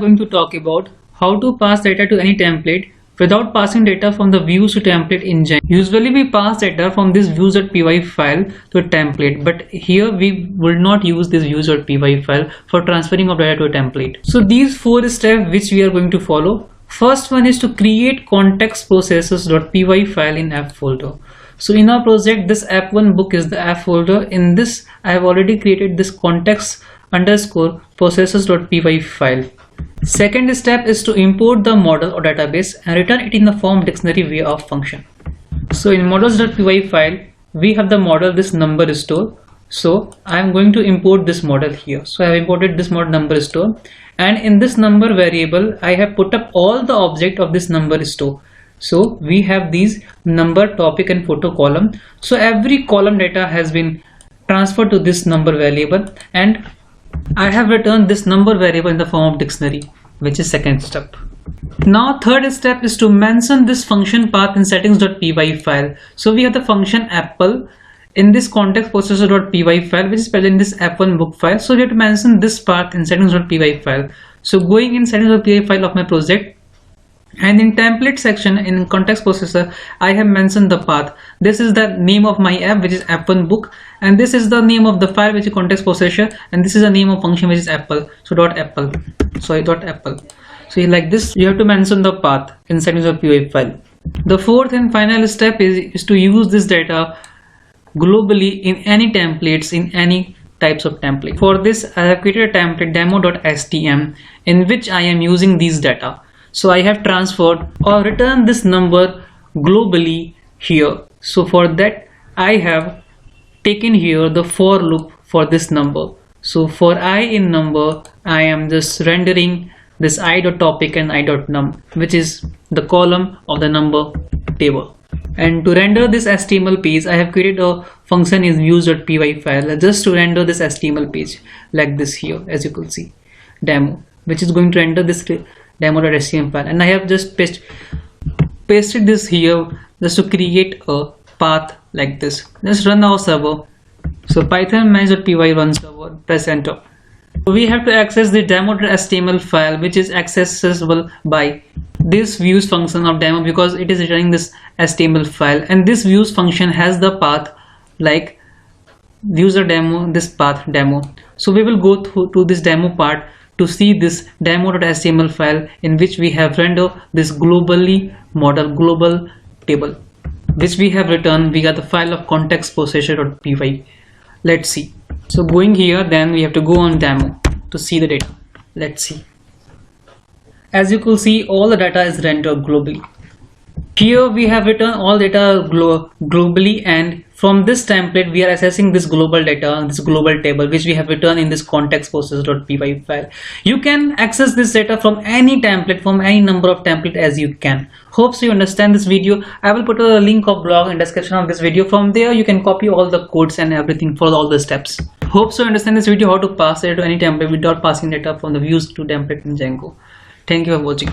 Going to talk about how to pass data to any template without passing data from the views to template in Django. Usually we pass data from this views.py file to a template, but here we will not use this views.py file for transferring of data to a template. So these 4 steps which we are going to follow. First one is to create context processes.py file in app folder. So in our project, this app1 book is the app folder. In this, I have already created this context underscore processes.py file. Second step is to import the model or database and return it in the form dictionary via a function. So in models.py file, we have the model, this number store. So I am going to import this model here. So I have imported this model number store, and in this number variable, I have put up all the object of this number store. So we have these number, topic and photo column. So every column data has been transferred to this number variable, and I have returned this number variable in the form of dictionary, which is second step. Now third step is to mention this function path in settings.py file. So we have the function apple in this context processor.py file, which is present in this app1 book file. So we have to mention this path in settings.py file. So going in settings.py file of my project, and in template section in context processor, I have mentioned the path. This is the name of my app, which is app1 book, and this is the name of the file, which is context processor, and this is the name of function, which is apple. So .apple. So like this, you have to mention the path in settings.py file. The fourth and final step is to use this data globally in any templates, in any types of template. For this, I have created a template demo.stm in which I am using these data. So I have transferred or returned this number globally here. So for that, I have taken here the for loop for this number. So for I in number, I am just rendering this i.topic and i.num, which is the column of the number table. And to render this HTML page, I have created a function in views.py file just to render this HTML page like this here, as you can see, demo, which is going to render this demo.html file, and I have just pasted this here just to create a path like this. Just run our server. So python manage.py run server, press enter. So we have to access the demo.html file, which is accessible by this views function of demo, because it is returning this HTML file, and this views function has the path like user demo, this path demo. So we will go to this demo part to see this demo.html file in which we have rendered this globally model global table, which we have returned via the file of context processor.py. Let's see. So going here, then we have to go on demo to see the data. Let's see. As you can see, all the data is rendered globally. Here we have written all data globally, and from this template we are accessing this global data, this global table, which we have written in this context process.py file. You can access this data from any template, from any number of template as you can. Hope so you understand this video. I will put a link of blog in description of this video. From there you can copy all the codes and everything for all the steps. Hope so you understand this video, how to pass data to any template without passing data from the views to template in Django. Thank you for watching.